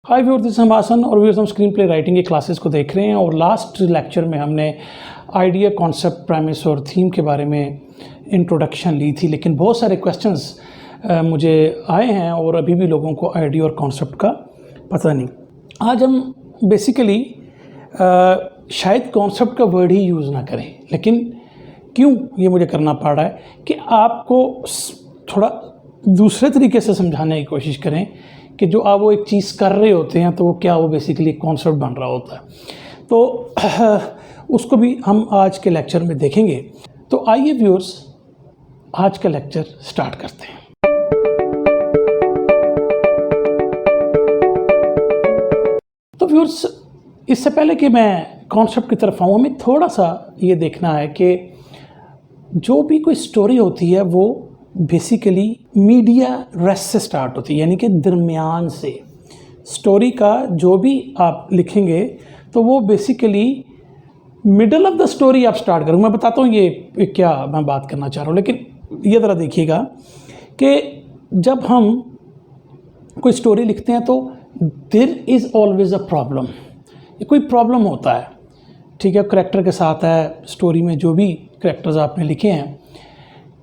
Hi viewers, this हम हासन और viewers हम स्क्रीन प्ले राइटिंग की क्लासेस को देख रहे हैं और लास्ट लेक्चर में हमने आइडिया, कॉन्सेप्ट, प्रेमिस और थीम के बारे में इंट्रोडक्शन ली थी। लेकिन बहुत सारे क्वेश्चंस मुझे आए हैं और अभी भी लोगों को आइडिया और कॉन्सेप्ट का पता नहीं। आज हम बेसिकली शायद कॉन्सेप्ट का वर्ड ही यूज़ ना करें, लेकिन क्यों ये मुझे करना पड़ रहा है कि आपको थोड़ा दूसरे तरीके से समझाने की कोशिश करें कि जो आप वो एक चीज़ कर रहे होते हैं तो वो क्या वो बेसिकली कॉन्सेप्ट बन रहा होता है। तो उसको भी हम आज के लेक्चर में देखेंगे। तो आइए व्यूअर्स, आज का लेक्चर स्टार्ट करते हैं। तो व्यूअर्स, इससे पहले कि मैं कॉन्सेप्ट की तरफ आऊँ, हमें थोड़ा सा ये देखना है कि जो भी कोई स्टोरी होती है वो बेसिकली मीडिया रेस्ट से स्टार्ट होती है, यानी कि दरमियान से। स्टोरी का जो भी आप लिखेंगे तो वो basically middle of the story आप स्टार्ट करूँ। मैं बताता हूँ ये क्या मैं बात करना चाह रहा हूँ, लेकिन ये ज़रा देखिएगा कि जब हम कोई स्टोरी लिखते हैं तो there is always a problem. कोई प्रॉब्लम होता है, ठीक है, करैक्टर के साथ है, स्टोरी में जो भी करैक्टर्स आपने लिखे हैं,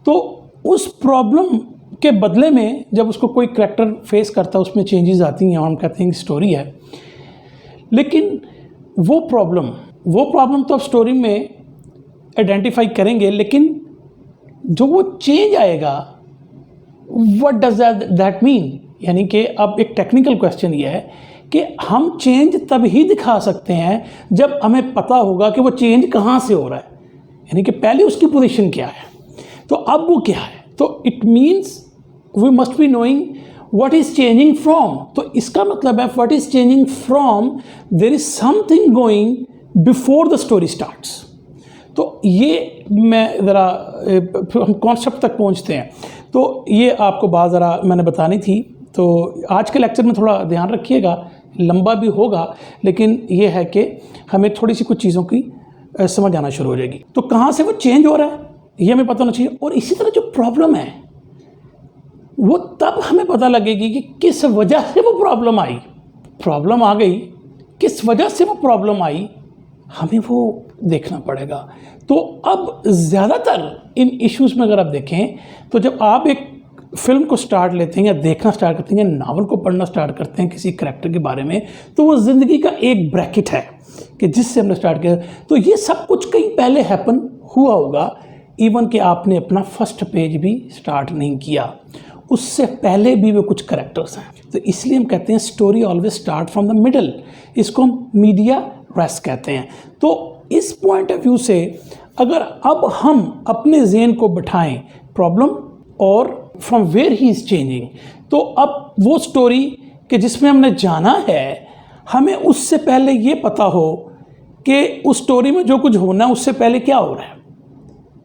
तो उस प्रॉब्लम के बदले में जब उसको कोई करैक्टर फेस करता है उसमें चेंजेस आती हैं और हम कहते हैं कि स्टोरी है। लेकिन वो प्रॉब्लम तो आप स्टोरी में आइडेंटिफाई करेंगे, लेकिन जो वो चेंज आएगा, व्हाट डज दैट मीन? यानी कि अब एक टेक्निकल क्वेश्चन ये है कि हम चेंज तब ही दिखा सकते हैं जब हमें पता होगा कि वो चेंज कहाँ से हो रहा है, यानी कि पहले उसकी पोजीशन क्या है, तो अब वो क्या है। तो it means we must be knowing what is changing from. तो इसका मतलब है what is changing from, there is something going before the story starts. तो ये मैं ज़रा हम कॉन्सेप्ट तक पहुंचते हैं, तो ये आपको बात ज़रा मैंने बतानी थी। तो आज के लेक्चर में थोड़ा ध्यान रखिएगा, लंबा भी होगा, लेकिन ये है कि हमें थोड़ी सी कुछ चीज़ों की समझ आना शुरू हो जाएगी। तो कहाँ से वो चेंज हो रहा है ये हमें पता होना चाहिए। और इसी तरह जो प्रॉब्लम है वो तब हमें पता लगेगी कि किस वजह से वो प्रॉब्लम आई। प्रॉब्लम आ गई, किस वजह से वो प्रॉब्लम आई, हमें वो देखना पड़ेगा। तो अब ज़्यादातर इन इश्यूज़ में अगर आप देखें तो जब आप एक फिल्म को स्टार्ट लेते हैं या देखना स्टार्ट करते हैं, नावल को पढ़ना स्टार्ट करते हैं किसी करैक्टर के बारे में, तो वो ज़िंदगी का एक ब्रैकेट है कि जिससे हमने स्टार्ट किया। तो ये सब कुछ कहीं पहले हैपन हुआ होगा, इवन कि आपने अपना फर्स्ट पेज भी स्टार्ट नहीं किया, उससे पहले भी वो कुछ करैक्टर्स हैं। तो इसलिए हम कहते हैं story always start from the middle. इसको हम मीडिया रेस्ट कहते हैं। तो इस पॉइंट ऑफ व्यू से अगर अब हम अपने ज़हन को बिठाएं प्रॉब्लम और from where he is changing, तो अब वो स्टोरी कि जिसमें हमने जाना है, हमें उससे पहले ये पता हो कि उस स्टोरी में जो कुछ होना है उससे पहले क्या हो रहा है,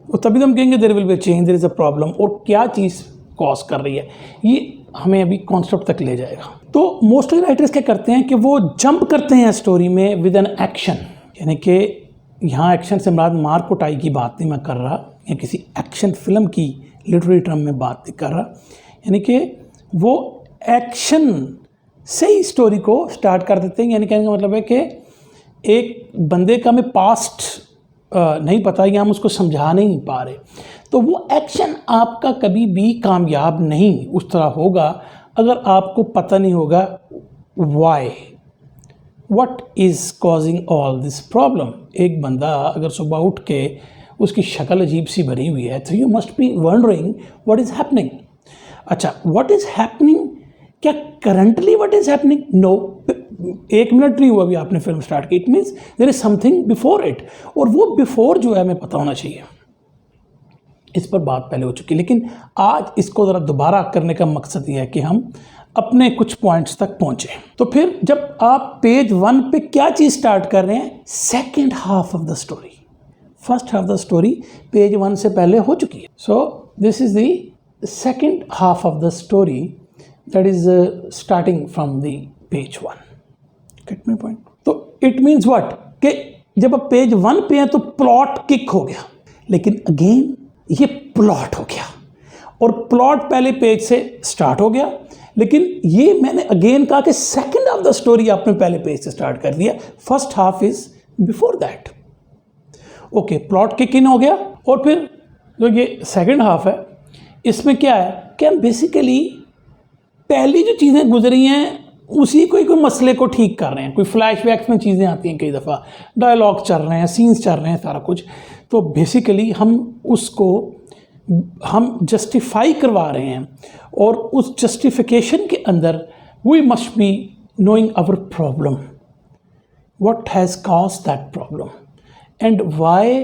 तो तभी तो हम कहेंगे there will be change, there is a problem, और क्या चीज़ कॉज कर रही है। ये हमें अभी कॉन्सेप्ट तक ले जाएगा। तो मोस्टली राइटर्स क्या करते हैं कि वो जंप करते हैं स्टोरी में विद एन एक्शन, यानी कि यहाँ एक्शन से मुराद मार कुटाई की बात नहीं मैं कर रहा, या किसी एक्शन फिल्म की लिटरेरी टर्म में बात नहीं कर रहा, यानी कि वो एक्शन से ही स्टोरी को स्टार्ट कर देते हैं। यानी कहने का मतलब है कि एक बंदे का हमें पास्ट नहीं पता या हम उसको समझा नहीं पा रहे, तो वो एक्शन आपका कभी भी कामयाब नहीं उस तरह होगा अगर आपको पता नहीं होगा why, what is causing all this problem. एक बंदा अगर सुबह उठ के उसकी शक्ल अजीब सी बनी हुई है तो you must be wondering what is happening. अच्छा, व्हाट इज़ हैपनिंग, क्या currently what is happening? No, 1 minute नहीं हुआ अभी आपने फिल्म स्टार्ट की, it means there is something before it, और वो बिफोर जो है हमें पता होना चाहिए। इस पर बात पहले हो चुकी है, लेकिन आज इसको ज़रा दोबारा करने का मकसद ये है कि हम अपने कुछ पॉइंट्स तक पहुँचे। तो फिर जब आप पेज 1 पे क्या चीज़ स्टार्ट कर रहे हैं, second half of the story, first half the story page 1 से पहले हो चुकी है। So this is the second half of the story that is starting from the page 1। Gate my point? तो इट मीन्स व्हाट, कि जब आप page 1 पे हैं तो प्लॉट किक हो गया, लेकिन अगेन ये प्लॉट हो गया और प्लॉट पहले पेज से स्टार्ट हो गया, लेकिन ये मैंने अगेन कहा कि सेकंड ऑफ द स्टोरी आपने पहले पेज से स्टार्ट कर दिया, first half is before that. Okay, plot kick in हो गया और फिर जो ये सेकंड हाफ है इसमें क्या है कि हम बेसिकली पहली जो चीज़ें गुजरी हैं उसी कोई मसले को ठीक कर रहे हैं। कोई फ्लैशबैक्स में चीज़ें आती हैं, कई दफ़ा डायलॉग चल रहे हैं, सीन्स चल रहे हैं, सारा कुछ। तो बेसिकली हम उसको जस्टिफाई करवा रहे हैं और उस जस्टिफिकेशन के अंदर we must be knowing our problem, what has cause that problem and why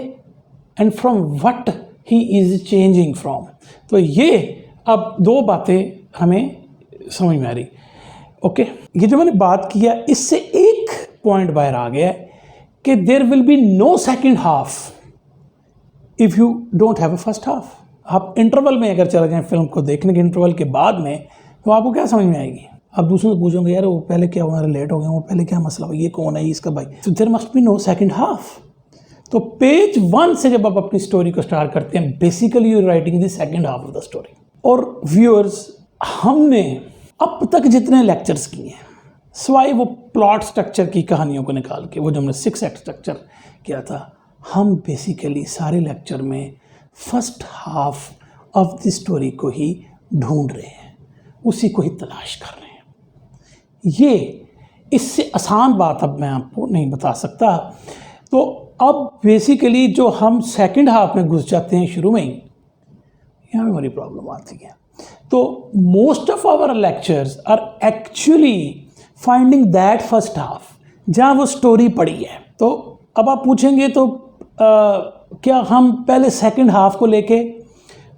and from what he is changing from. तो ये अब दो बातें हमें समझ में आ रही। ओके, ये जो मैंने बात किया इससे एक पॉइंट बाहर आ गया कि there will be no second half if you don't have a first half. आप इंटरवल में अगर चले जाएं फिल्म को देखने के इंटरवल के बाद में, तो आपको क्या समझ में आएगी? आप दूसरों से पूछोगे यार वो पहले क्या हुआ, लेट हो गया, वो पहले क्या मसला हुआ, ये कौन है, इसका भाई। तो there must be no second half. तो पेज 1 से जब आप अपनी स्टोरी को स्टार्ट करते हैं, basically you writing the second half of the story. और व्यूअर्स, हमने अब तक जितने लेक्चर्स किए हैं, सिवाय वो प्लॉट स्ट्रक्चर की कहानियों को निकाल के, वो जो हमने 6 एक्ट स्ट्रक्चर किया था, हम बेसिकली सारे लेक्चर में first half of the story को ही ढूंढ रहे हैं, उसी को ही तलाश कर रहे हैं। ये इससे आसान बात अब मैं आपको नहीं बता सकता। तो अब बेसिकली जो हम सेकंड हाफ में घुस जाते हैं शुरू में ही, यहाँ में हमारी प्रॉब्लम आती है। तो most of our lectures are actually finding that first half जहाँ वो स्टोरी पड़ी है। तो अब आप पूछेंगे तो क्या हम पहले सेकंड हाफ को लेके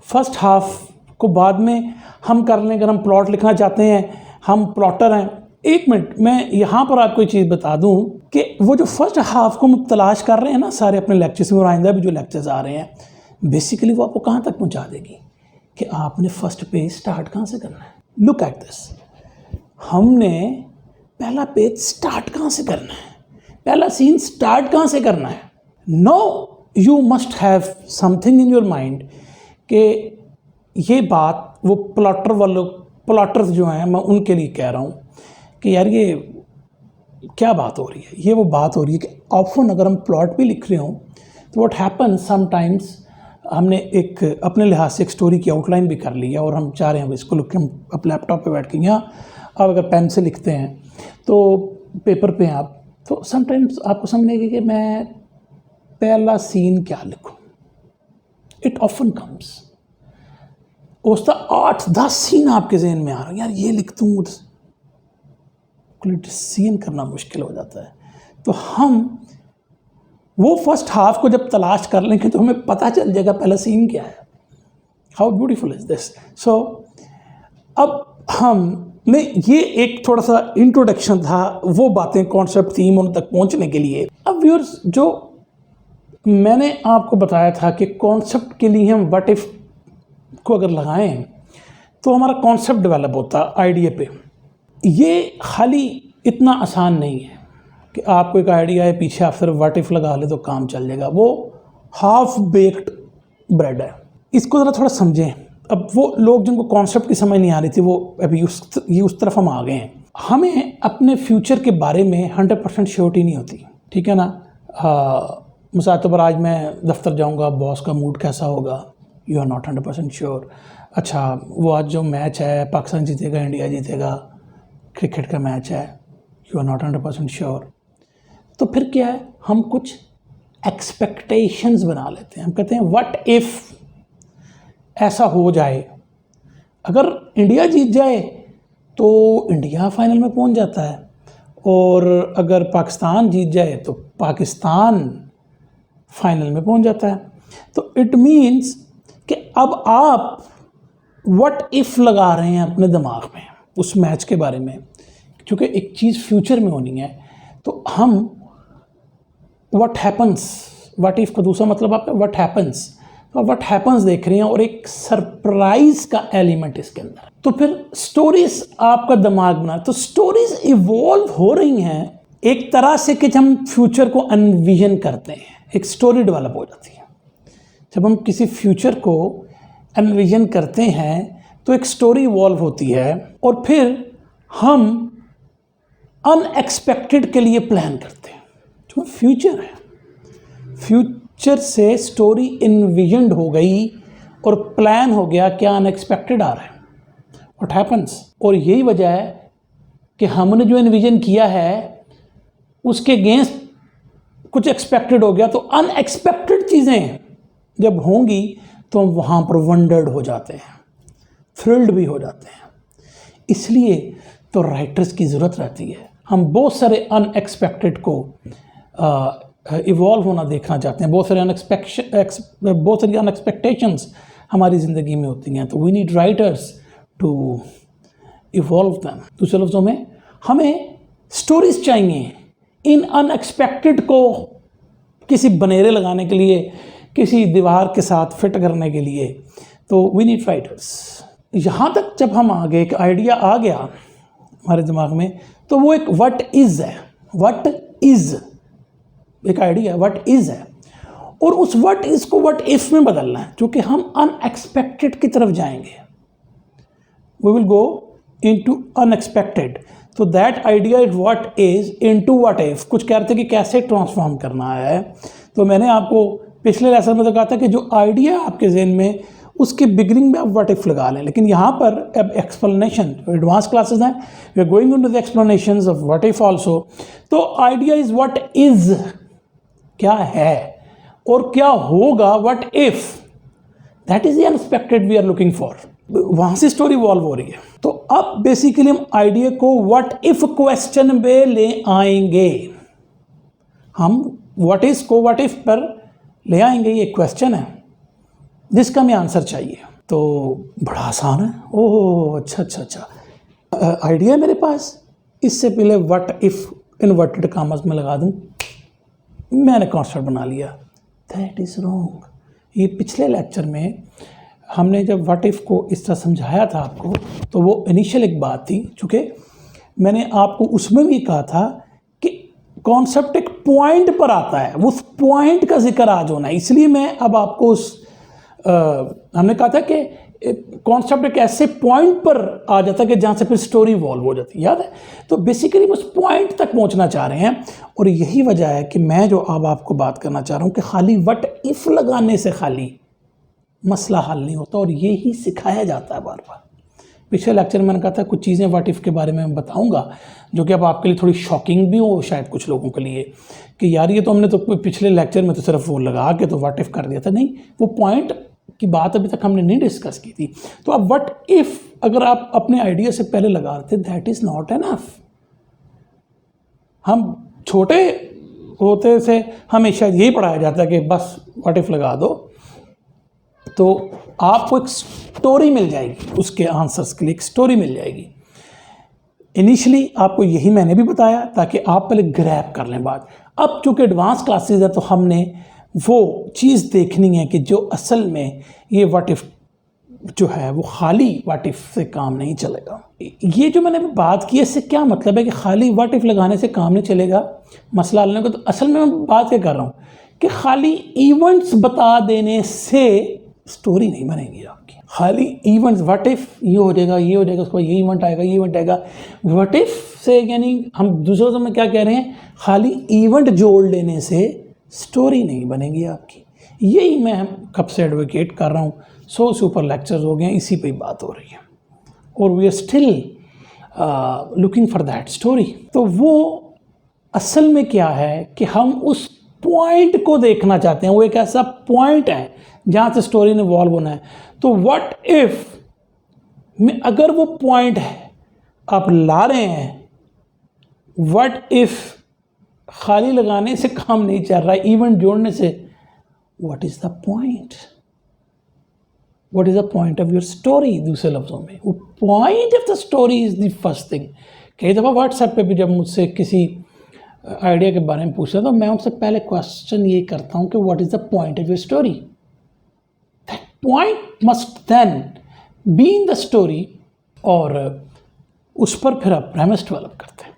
फर्स्ट हाफ को बाद में हम कर लें? अगर हम प्लॉट लिखना चाहते हैं, हम प्लॉटर हैं। एक मिनट, मैं यहाँ पर आपको एक चीज़ बता दूँ कि वो जो फर्स्ट हाफ को हम तलाश कर रहे हैं ना सारे अपने लेक्चर्स में, और आइंदा भी जो लेक्चर्स आ रहे हैं, बेसिकली वो आपको कहाँ तक पहुँचा देगी कि आपने फर्स्ट पेज स्टार्ट कहाँ से करना है। लुक एट दिस, हमने पहला पेज स्टार्ट कहाँ से करना है, पहला सीन स्टार्ट कहाँ से करना है। No, you must have something in your mind कि ये बात वो प्लॉटर्स जो हैं, मैं उनके लिए कह रहा हूँ कि यार ये क्या बात हो रही है। ये वो बात हो रही है कि ऑफन अगर हम प्लॉट भी लिख रहे हों तो व्हाट हैपन समटाइम्स, हमने एक अपने लिहाज से एक स्टोरी की आउटलाइन भी कर ली है और हम चाह रहे हैं इसको लिख के हम अपने लैपटॉप पे बैठ के, यहाँ आप अगर पेन से लिखते हैं तो पेपर पे आप, तो समटाइम्स आपको समझ नहीं कि मैं पहला सीन क्या लिखूं। इट ऑफन कम्स, उसका 8-10 सीन आपके जहन में आ रहा है, यार ये लिख दूँ, डिसीजन करना मुश्किल हो जाता है। तो हम वो फर्स्ट हाफ को जब तलाश कर लेंगे तो हमें पता चल जाएगा पहला सीन क्या है। How beautiful is this. So अब हमने ये एक थोड़ा सा इंट्रोडक्शन था, वो बातें कॉन्सेप्ट थीम उन तक पहुंचने के लिए। अब व्यूअर्स, जो मैंने आपको बताया था कि कॉन्सेप्ट के लिए हम व्हाट इफ को अगर लगाएं तो हमारा कॉन्सेप्ट डेवलप होता आइडिया पे। ये खाली इतना आसान नहीं है कि आपको एक आइडिया है, पीछे आप सिर्फ व्हाट इफ लगा ले तो काम चल जाएगा। वो हाफ बेक्ड ब्रेड है। इसको ज़रा थोड़ा समझें। अब वो लोग जिनको कॉन्सेप्ट की समझ नहीं आ रही थी, वो अभी उस तरफ हम आ गए हैं। हमें अपने फ्यूचर के बारे में 100% श्योरिटी नहीं होती, ठीक है ना। मिसाल तौर पर आज मैं दफ्तर जाऊंगा, बॉस का मूड कैसा होगा, यू आर नॉट 100% श्योर। अच्छा, वो आज जो मैच है, पाकिस्तान जीतेगा, इंडिया जीतेगा, क्रिकेट का मैच है, यू आर नॉट 100% श्योर। तो फिर क्या है, हम कुछ एक्सपेक्टेशंस बना लेते हैं। हम कहते हैं व्हाट इफ़ ऐसा हो जाए, अगर इंडिया जीत जाए तो इंडिया फाइनल में पहुंच जाता है, और अगर पाकिस्तान जीत जाए तो पाकिस्तान फाइनल में पहुंच जाता है। तो इट मीन्स कि अब आप व्हाट इफ़ लगा रहे हैं अपने दिमाग में उस मैच के बारे में, क्योंकि एक चीज़ फ्यूचर में होनी है। तो हम व्हाट हैपन्स, व्हाट इफ़ का दूसरा मतलब आपका व्हाट हैपन्स, तो व्हाट हैपन्स देख रहे हैं और एक सरप्राइज का एलिमेंट इसके अंदर। तो फिर स्टोरीज आपका दिमाग बना, तो स्टोरीज इवॉल्व हो रही हैं एक तरह से कि हम फ्यूचर को अनविजन करते हैं, एक स्टोरी डेवलप हो जाती है। जब हम किसी फ्यूचर को एनविजन करते हैं तो एक स्टोरी इवॉल्व होती है और फिर हम अनएक्सपेक्टेड के लिए प्लान करते हैं। जो फ्यूचर है, फ्यूचर से स्टोरी इन्विजनड हो गई और प्लान हो गया, क्या अनएक्सपेक्टेड आ रहा है, व्हाट हैपन्स। और यही वजह है कि हमने जो इन्विजन किया है उसके अगेंस्ट कुछ एक्सपेक्टेड हो गया, तो अनएक्सपेक्टेड चीज़ें जब होंगी तो हम वहाँ पर वंडर्ड हो जाते हैं, थ्रिल्ड भी हो जाते हैं। इसलिए तो राइटर्स की ज़रूरत रहती है। हम बहुत सारे अनएक्सपेक्टेड को इवॉल्व होना देखना चाहते हैं, बहुत सारी अनएक्सपेक्टेशंस हमारी ज़िंदगी में होती हैं, तो we need writers to evolve them. दूसरे लफ्ज़ों में हमें स्टोरीज चाहिए इन अनएक्सपेक्टेड को किसी बनेरे लगाने के लिए, किसी दीवार के साथ फिट करने के लिए, तो वी नीड राइटर्स। यहाँ तक जब हम आगे एक आइडिया आ गया हमारे दिमाग में, तो वो एक व्हाट इज़ है, व्हाट इज़ एक आइडिया व्हाट इज़ है, और उस व्हाट इज़ को व्हाट इफ़ में बदलना है, क्योंकि हम अनएक्सपेक्टेड की तरफ जाएंगे। We will go into unexpected, तो that idea is what is into what if. कुछ कह रहे थे कि कैसे ट्रांसफॉर्म करना है, तो मैंने आपको पिछले लेसन में तो कहा था कि जो आइडिया आपके जहन में, उसके बिगिनिंग में आप व्हाट इफ लगा लें। लेकिन यहाँ पर अब एक्सप्लेनेशन, एडवांस क्लासेस हैं, we are going into the explanations of what if also. तो आइडिया इज व्हाट इज, क्या है और क्या होगा, what if, that is the unexpected we are looking for. वहाँ से स्टोरी इवॉल्व हो रही है। तो अब बेसिकली हम आइडिया को व्हाट इफ क्वेश्चन में ले आएंगे। हम व्हाट इज को व्हाट इफ पर ले आएंगे, ये क्वेश्चन है जिसका हमें आंसर चाहिए। तो बड़ा आसान है। ओह अच्छा, आइडिया है मेरे पास, इससे पहले व्हाट इफ इन्वर्टेड कामर्स में लगा दूं, मैंने कॉन्सेप्ट बना लिया। That is wrong. ये पिछले लेक्चर में हमने जब व्हाट इफ़ को इस तरह समझाया था आपको, तो वो इनिशियल एक बात थी, चूँकि मैंने आपको उसमें भी कहा था कि कॉन्सेप्ट एक पॉइंट पर आता है, उस पॉइंट का जिक्र आज होना है। इसलिए मैं अब आपको उस हमने कहा था कि कॉन्सेप्ट एक ऐसे पॉइंट पर आ जाता है कि जहाँ से फिर स्टोरी इवॉल्व हो जाती है, याद है। तो बेसिकली उस पॉइंट तक पहुँचना चाह रहे हैं, और यही वजह है कि मैं जो अब आपको बात करना चाह रहा हूँ कि खाली व्हाट इफ़ लगाने से खाली मसला हल नहीं होता, और ये ही सिखाया जाता है बार बार। पिछले लेक्चर में मैंने कहा था कुछ चीज़ें व्हाट इफ़ के बारे में मैं बताऊंगा जो कि अब आपके लिए थोड़ी शॉकिंग भी हो शायद कुछ लोगों के लिए, कि यार ये तो हमने तो पिछले लेक्चर में तो सिर्फ वो लगा के तो व्हाट इफ़ कर दिया था। नहीं, वो पॉइंट की बात अभी तक हमने नहीं डिस्कस की थी। तो अब व्हाट इफ़ अगर आप अपने आइडिया से पहले लगा देते, दैट इज़ नॉट एनफ। हम छोटे होते से हमेशा यही पढ़ाया जाता है कि बस व्हाट इफ़ लगा दो, तो आपको एक स्टोरी मिल जाएगी, उसके आंसर्स के लिए एक स्टोरी मिल जाएगी। इनिशियली आपको यही मैंने भी बताया ताकि आप पहले ग्रैब कर लें बात। अब चूँकि एडवांस क्लासेस है तो हमने वो चीज़ देखनी है कि जो असल में ये व्हाट इफ़ जो है वो खाली व्हाट इफ़ से काम नहीं चलेगा। ये जो मैंने बात की इससे क्या मतलब है कि खाली व्हाट इफ़ लगाने से काम नहीं चलेगा मसला हल को। तो असल में मैं बात क्या कर रहा हूँ कि खाली इवेंट्स बता देने से स्टोरी नहीं बनेगी आपकी। खाली इवेंट्स व्हाट इफ़ ये हो जाएगा, ये हो जाएगा, उसके बाद ये इवेंट आएगा, ये इवेंट आएगा। व्हाट इफ़ से यानी हम दूसरों से में क्या कह रहे हैं, खाली इवेंट जोड़ लेने से स्टोरी नहीं बनेगी आपकी। यही मैं कब से एडवोकेट कर रहा हूँ। 100 से ऊपर लेक्चर्स हो गए हैं, इसी पे ही बात हो रही है, और we are still looking for that story. तो वो असल में क्या है कि हम उस पॉइंट को देखना चाहते हैं। वो एक ऐसा पॉइंट है जहाँ से स्टोरी ने इवॉल्व होना है। तो व्हाट इफ में अगर वो पॉइंट है आप ला रहे हैं, व्हाट इफ खाली लगाने से काम नहीं चल रहा है, इवेंट जोड़ने से, what is the point, what is the point of your story. दूसरे लफ्जों में वो point of the story is the first thing. कई दफ़ा व्हाट्सएप पे भी जब मुझसे किसी आइडिया के बारे में पूछते हैं तो मैं उनसे पहले क्वेश्चन ये करता हूँ कि what is the point of your story. That point must then be in the story, और उस पर फिर आप प्रेमिस डेवलप करते हैं।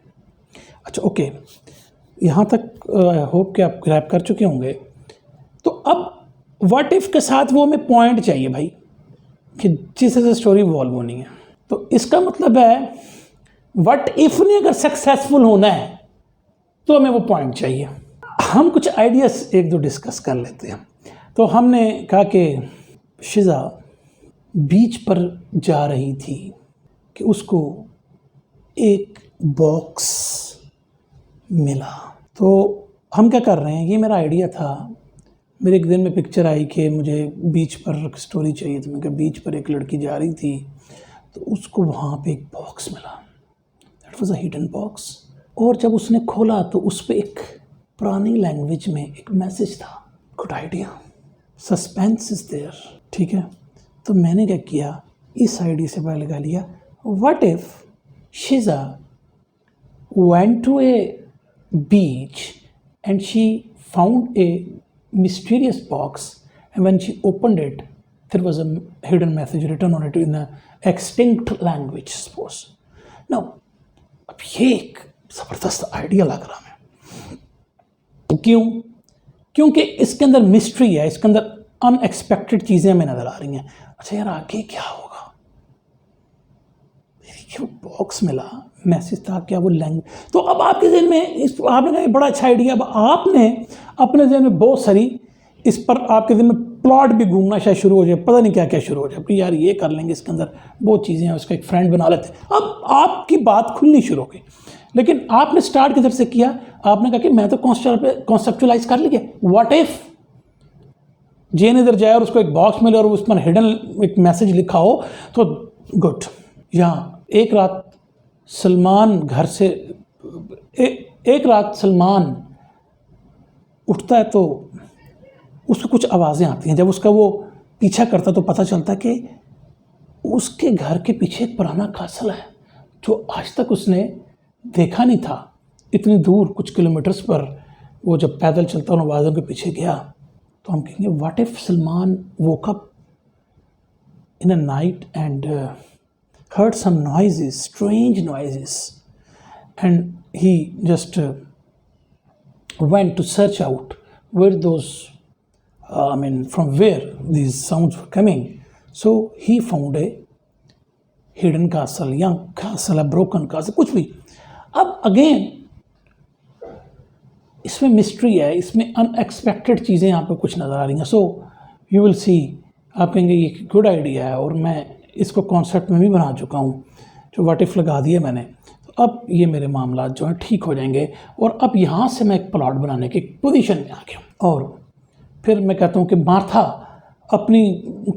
अच्छा ओके, यहाँ तक आई होप कि आप ग्रैब कर चुके होंगे। तो अब व्हाट इफ के साथ वो हमें पॉइंट चाहिए भाई, कि जिससे से स्टोरी इवॉल्व होनी है। तो इसका मतलब है व्हाट इफ ने अगर सक्सेसफुल होना है तो हमें वो पॉइंट चाहिए। हम कुछ आइडियाज एक दो डिस्कस कर लेते हैं। तो हमने कहा कि शिजा बीच पर जा रही थी कि उसको एक बॉक्स मिला। तो हम क्या कर रहे हैं, ये मेरा आइडिया था। मेरे एक दिन में पिक्चर आई कि मुझे बीच पर स्टोरी चाहिए थी। मैं कहा बीच पर एक लड़की जा रही थी तो उसको वहाँ पे एक बॉक्स मिला, that was a hidden box. और जब उसने खोला तो उस पर एक पुरानी लैंग्वेज में एक मैसेज था। Good idea, suspense is there, ठीक है। तो मैंने क्या किया, इस आइडिया से पहले लगा लिया what if शिजा went to a beach and she found a mysterious box, and when she opened it there was a hidden message written on it in a extinct language suppose. Now अब ये एक ज़बरदस्त idea लग रहा है। क्यों? क्योंकि इसके अंदर मिस्ट्री है, इसके अंदर अनएक्सपेक्टेड चीज़ें हमें नज़र आ रही हैं। अच्छा यार आगे क्या होगा, वो बॉक्स मिला, मैसेज था, क्या वो लैंग्वेज। तो अब आपके जहन में आपने कहा बड़ा अच्छा आइडिया। अब आपने अपने जहन में बहुत सारी इस पर आपके जहन में प्लॉट भी घूमना शायद शुरू हो जाए, पता नहीं क्या क्या शुरू हो जाए कि यार ये कर लेंगे, इसके अंदर बहुत चीज़ें हैं, उसका एक फ्रेंड बना लेते हैं। अब आपकी बात खुलनी शुरू हो गई। लेकिन आपने स्टार्ट किधर से किया, आपने कहा कि मैं तो कॉन्सेप्चुलाइज कर लिया। व्हाट इफ जेन इधर जाए और उसको एक बॉक्स मिले और उस पर हिडन एक मैसेज लिखा हो तो गुड। यहाँ एक रात सलमान घर से एक रात सलमान उठता है तो उसको कुछ आवाज़ें आती हैं। जब उसका वो पीछा करता तो पता चलता है कि उसके घर के पीछे एक पुराना कासल है जो आज तक उसने देखा नहीं था। इतनी दूर कुछ किलोमीटर्स पर वो जब पैदल चलता उन आवाज़ों के पीछे गया तो हम कहेंगे what if Salman woke up in a night and heard some noises, strange noises, and he just went to search out where those, from where these sounds were coming. So he found a hidden castle, young castle, a broken castle, कुछ भी। अब again इसमें mystery है, इसमें unexpected चीज़ें यहाँ पे कुछ नज़र आ रही हैं। सो यू विल सी, आप कहेंगे ये गुड आइडिया है और मैं इसको कॉन्सेप्ट में भी बना चुका हूँ, जो व्हाट इफ लगा दिए मैंने। तो अब ये मेरे मामला जो हैं ठीक हो जाएंगे और अब यहाँ से मैं एक प्लॉट बनाने की पोजीशन में आ गया। और फिर मैं कहता हूँ कि मार्था अपनी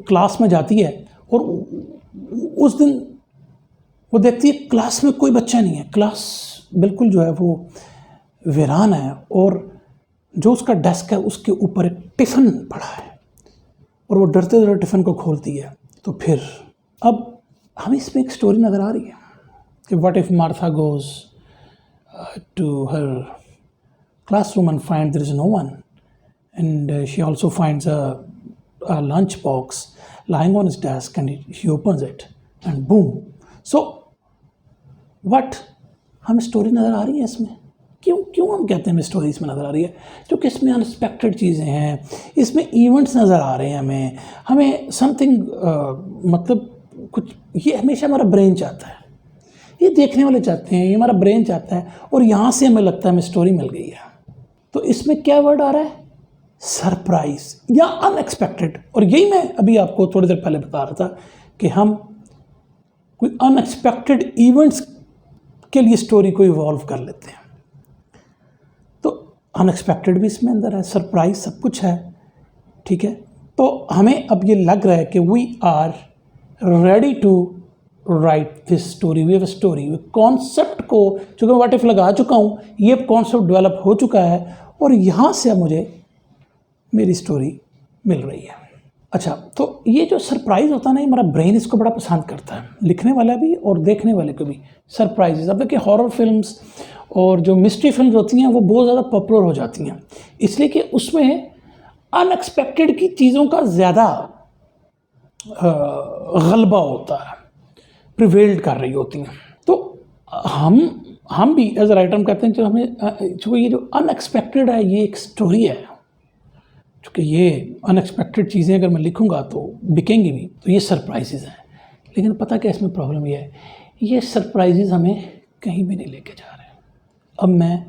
क्लास में जाती है और उस दिन वो देखती है क्लास में कोई बच्चा नहीं है, क्लास बिल्कुल जो है वो वीरान है और जो उसका डेस्क है उसके ऊपर एक टिफ़िन पड़ा है और वो डरते डरते टिफ़िन को खोलती है। तो फिर अब हमें इसमें एक स्टोरी नज़र आ रही है कि what if Martha goes to her classroom and find there is no one and she also finds a lunch box lying on his desk and she opens it and boom. So what, हमें story नज़र आ रही है इसमें। क्यों हम कहते हैं हमें स्टोरी इसमें नज़र आ रही है, क्योंकि इसमें अनएक्सपेक्टेड चीज़ें हैं, इसमें इवेंट्स नज़र आ रहे हैं हमें समथिंग मतलब कुछ। ये हमेशा हमारा ब्रेन चाहता है, ये देखने वाले चाहते हैं, ये हमारा ब्रेन चाहता है और यहाँ से हमें लगता है हमें स्टोरी मिल गई है। तो इसमें क्या वर्ड आ रहा है, सरप्राइज या अनएक्सपेक्टेड। और यही मैं अभी आपको थोड़ी देर पहले बता रहा था कि हम कोई अनएक्सपेक्टेड इवेंट्स के लिए स्टोरी को इवॉल्व कर लेते हैं। तो अनएक्सपेक्टेड भी इसमें अंदर है, सरप्राइज सब कुछ है, ठीक है। तो हमें अब ये लग रहा है कि we are ready to write this story, we have a story. Concept को चूँकि मैं व्हाट इफ लगा चुका हूँ, ये कॉन्सेप्ट डेवलप हो चुका है और यहाँ से अब मुझे मेरी स्टोरी मिल रही है। अच्छा, तो ये जो सरप्राइज़ होता है ना, ये हमारा ब्रेन इसको बड़ा पसंद करता है, लिखने वाला भी और देखने वाले को भी सरप्राइजेज। अब देखिए हॉरर फिल्म्स और जो मिस्ट्री फिल्म्स होती हैं वो बहुत ज़्यादा पॉपुलर हो जाती हैं, इसलिए कि उसमें अनएक्सपेक्टेड की चीज़ों का ज़्यादा गलबा होता है, प्रिवेल्ड कर रही होती हैं। तो हम भी एज अ राइटर कहते हैं जो हमें जो ये जो अनएक्सपेक्टेड है, ये एक स्टोरी है क्योंकि ये अनएक्सपेक्टेड चीज़ें अगर मैं लिखूँगा तो बिकेंगी भी, तो ये सरप्राइजेज़ हैं। लेकिन पता क्या इसमें प्रॉब्लम ये है, ये सरप्राइजेज़ हमें कहीं भी नहीं लेके जा रहे। अब मैं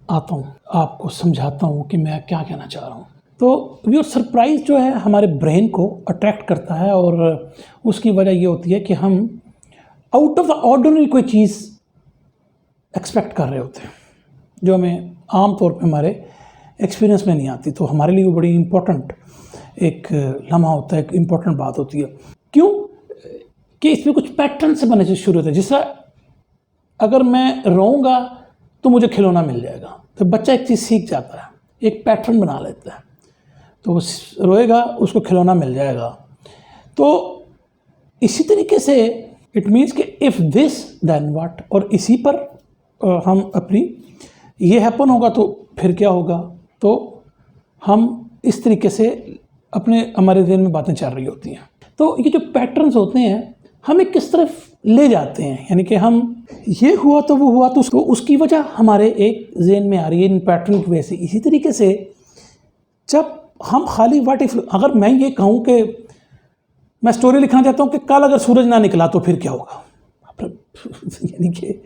आता हूँ, आपको समझाता हूँ कि मैं क्या कहना चाह रहा हूँ। तो वो सरप्राइज़ जो है हमारे ब्रेन को अट्रैक्ट करता है, और उसकी वजह ये होती है कि हम आउट ऑफ द ऑर्डिनरी कोई चीज़ एक्सपेक्ट कर रहे होते हैं जो हमें आम तौर पे हमारे एक्सपीरियंस में नहीं आती। तो हमारे लिए वो बड़ी इम्पोर्टेंट एक लम्हा होता है, एक इम्पोर्टेंट बात होती है। क्यों कि इसमें कुछ पैटर्न से बनने से शुरू होता है। जिस अगर मैं रोऊंगा तो मुझे खिलौना मिल जाएगा, तो बच्चा एक चीज़ सीख जाता है, एक पैटर्न बना लेता है, तो वो रोएगा उसको खिलौना मिल जाएगा। तो इसी तरीके से इट मीन्स कि इफ़ दिस देन व्हाट, और इसी पर हम अपनी ये हैपन होगा तो फिर क्या होगा, तो हम इस तरीके से हमारे दिल में बातें चल रही होती हैं। तो ये जो पैटर्न्स होते हैं हमें किस तरफ ले जाते हैं, यानी कि हम ये हुआ तो वो हुआ, तो उसकी वजह हमारे एक ज़हन में आ रही है इन पैटर्न की वजह से। इसी तरीके से जब हम खाली व्हाट इफ, अगर मैं ये कहूँ कि मैं स्टोरी लिखना चाहता हूँ कि कल अगर सूरज ना निकला तो फिर क्या होगा, यानी कि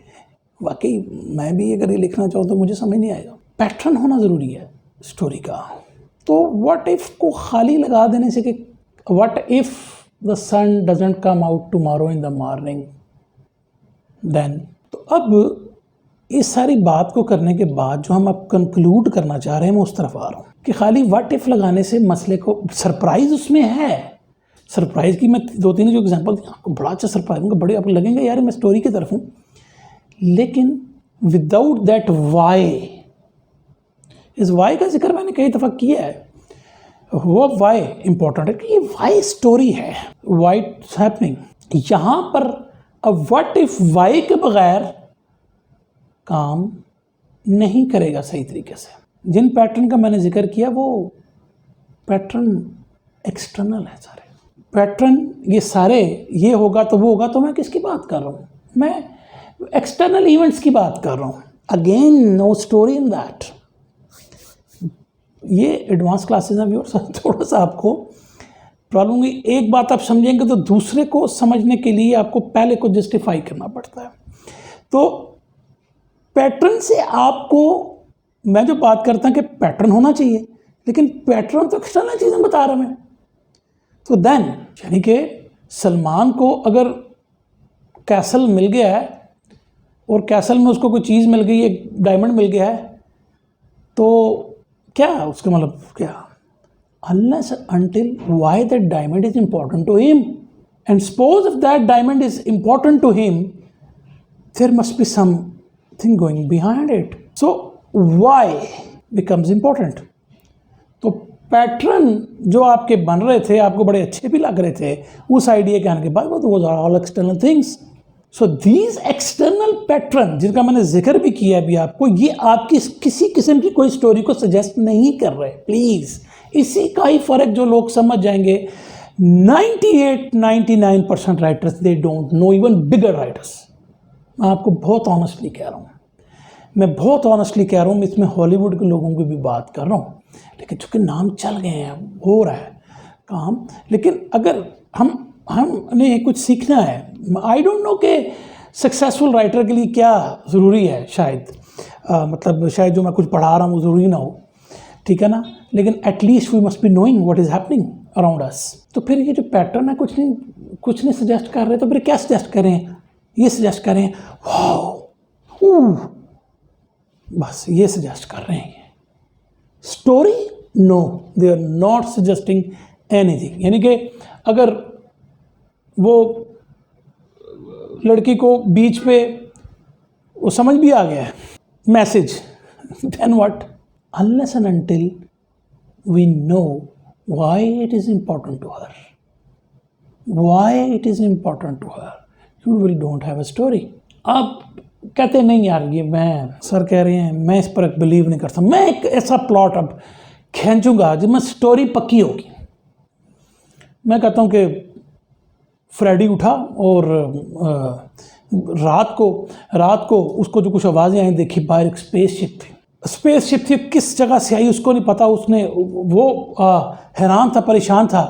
वाकई मैं भी अगर ये लिखना चाहूँ तो मुझे समझ नहीं आएगा। पैटर्न होना ज़रूरी है स्टोरी का। तो व्हाट इफ़ को खाली लगा देने से कि what if the sun doesn't come out tomorrow in the morning then, तो अब इस सारी बात को करने के बाद जो हम अब कंक्लूड करना चाह रहे हैं मैं उस तरफ आ रहा हूँ कि खाली व्हाट इफ़ लगाने से मसले को, सरप्राइज़ उसमें है। सरप्राइज़ की मैं 2-3 जो एग्जांपल दी आपको बड़ा अच्छा सरप्राइज होगा, बड़े आपको लगेंगे यार मैं स्टोरी की तरफ हूँ, लेकिन विदाउट दैट वाई, इस वाई का जिक्र मैंने कई दफ़ा किया है। वो वाई इंपॉर्टेंट है कि ये वाई स्टोरी है, वाई इट्स हैपनिंग यहाँ पर। अब व्हाट इफ वाई के बगैर काम नहीं करेगा सही तरीके से। जिन पैटर्न का मैंने जिक्र किया वो पैटर्न एक्सटर्नल है सारे पैटर्न, ये सारे ये होगा तो वो होगा। तो मैं किसकी बात कर रहा हूँ, मैं एक्सटर्नल इवेंट्स की बात कर रहा हूँ। Again no story in that. ये एडवांस क्लासेस हैं व्यूअर्स, थोड़ा सा आपको प्रॉब्लम हुई। एक बात आप समझेंगे तो दूसरे को समझने के लिए आपको पहले को जस्टिफाई करना पड़ता है। तो पैटर्न से आपको मैं जो बात करता हूँ कि पैटर्न होना चाहिए, लेकिन पैटर्न तो एक्सटर्नल चीज़ें बता रहा मैं। तो देन यानी कि सलमान को अगर कैसल मिल गया है और कैसल में उसको कोई चीज़ मिल गई, एक डायमंड मिल गया है, तो क्या उसका मतलब क्या, unless until why that diamond is important to him, and suppose if that diamond is important to him, there must be something going behind it. So why becomes important. तो पैटर्न जो आपके बन रहे थे, आपको बड़े अच्छे भी लग रहे थे उस आइडिया के आने के बाद, वो तो all external things. So these external pattern जिनका मैंने जिक्र भी किया अभी आपको, ये आपकी किसी किस्म की कोई स्टोरी को सजेस्ट नहीं कर रहे। प्लीज़ इसी का ही फ़र्क जो लोग समझ जाएंगे, 98-99% writers they don't know, even bigger writers. मैं आपको बहुत ऑनेस्टली कह रहा हूँ, मैं बहुत ऑनेस्टली कह रहा हूँ। इसमें हॉलीवुड के लोगों की भी बात कर रहा हूँ, लेकिन चूँकि नाम चल गए हैं, हो रहा है काम। लेकिन अगर हमने कुछ सीखना है, आई डोंट नो कि सक्सेसफुल राइटर के लिए क्या ज़रूरी है, शायद मतलब शायद जो मैं कुछ पढ़ा रहा हूँ ज़रूरी ना हो, ठीक है ना, लेकिन at least we must be knowing what is happening around us. तो फिर ये जो पैटर्न है कुछ नहीं सजेस्ट कर रहे, तो फिर क्या सजेस्ट करें, ये सजेस्ट करें वाओ, बस ये सजेस्ट कर रहे हैं। Story no, they are not suggesting anything. यानी कि अगर वो लड़की को बीच पे वो समझ भी आ गया है message, then what, unless and until we know why it is important to her, we don't have a story. आप कहते नहीं यार, ये मैं सर कह रहे हैं, मैं इस पर बिलीव नहीं करता, मैं एक ऐसा प्लॉट अब खींचूंगा जिसमें स्टोरी पक्की होगी। मैं कहता हूँ कि फ्रेडी उठा और रात को उसको जो कुछ आवाज़ें आई, देखी बाहर एक स्पेसशिप थी। स्पेसशिप थी किस जगह से आई उसको नहीं पता, उसने वो हैरान था, परेशान था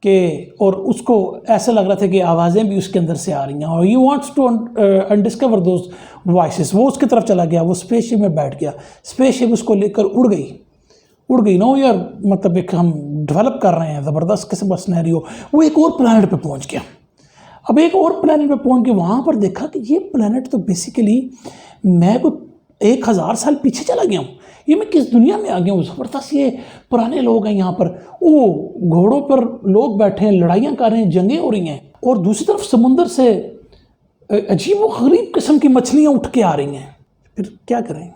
कि, और उसको ऐसा लग रहा था कि आवाज़ें भी उसके अंदर से आ रही हैं, और you wants to undiscover those voices. वो उसकी तरफ चला गया, वो स्पेसशिप में बैठ गया, स्पेसशिप उसको लेकर उड़ गई। नो यार, मतलब एक हम डेवलप कर रहे हैं ज़बरदस्त किस्म का सिनेरियो। वो एक और प्लैनेट पे पहुंच गया। अब एक और प्लैनेट पे पहुंच के वहाँ पर देखा कि ये प्लैनेट तो बेसिकली मैं कोई 1000 साल पीछे चला गया हूँ, ये मैं किस दुनिया में आ गया हूँ। ज़बरदस्त ये पुराने लोग हैं यहाँ पर, वो घोड़ों पर लोग बैठे हैं, लड़ाइयाँ कर रहे हैं, जंगें हो रही हैं, और दूसरी तरफ समुंदर से अजीब व गरीब किस्म की मछलियाँ उठ के आ रही हैं। फिर क्या करें?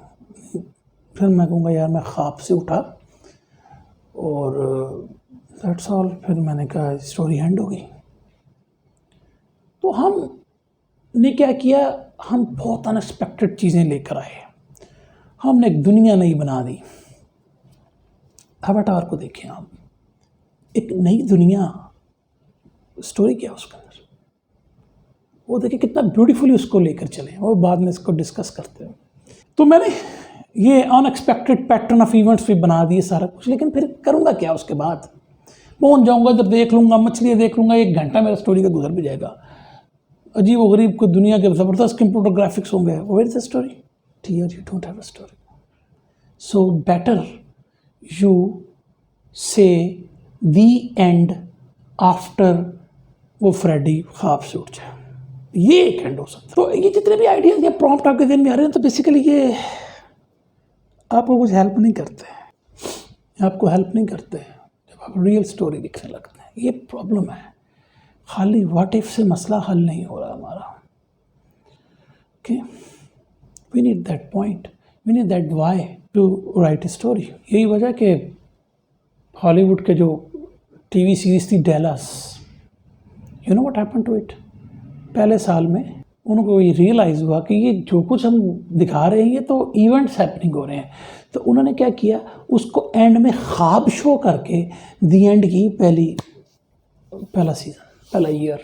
फिर मैं कहूँगा यार मैं ख्वाब से उठा और दैट्स ऑल। फिर मैंने कहा स्टोरी एंड हो गई। तो हमने क्या किया, हम बहुत अनएक्सपेक्टेड चीज़ें लेकर आए, हमने एक दुनिया नई बना दी। अवतार को देखें आप, एक नई दुनिया, स्टोरी क्या उसके अंदर, वो देखिए कितना ब्यूटीफुली उसको लेकर चले, और बाद में इसको डिस्कस करते हैं। तो मैंने ये अनएक्सपेक्टेड पैटर्न ऑफ इवेंट्स भी बना दिए सारा कुछ, लेकिन फिर करूँगा क्या उसके बाद? पहुँच जाऊँगा इधर, देख लूँगा, मछलियाँ देख लूँगा, 1 घंटा मेरा स्टोरी का गुजर भी जाएगा। अजीब व गरीब को दुनिया के ज़बरदस्त कंप्यूटर ग्राफिक्स होंगे, where is the story? Here you don't have a story. So better you say the end after वो फ्रेडी ख्वाब से उठ जाए, ये एक एंड हो सकता है। तो ये जितने भी आइडियाज या प्रॉम्प्ट आपके दिन में आ रहे हैं, तो बेसिकली ये आपको कुछ हेल्प नहीं करते, आपको हेल्प नहीं करते जब आप रियल स्टोरी लिखने लगते हैं। ये प्रॉब्लम है, खाली व्हाट इफ से मसला हल नहीं हो रहा हमारा। Okay, we need that point, we need that why to write a story. यही वजह कि हॉलीवुड के जो टीवी सीरीज थी Dallas, you know what happened to it, पहले साल में उनको ये रियलाइज़ हुआ कि ये जो कुछ हम दिखा रहे हैं ये तो इवेंट्स हैपनिंग हो रहे हैं। तो उन्होंने क्या किया, उसको एंड में ख्वाब शो करके दी एंड की पहला सीज़न, पहला ईयर।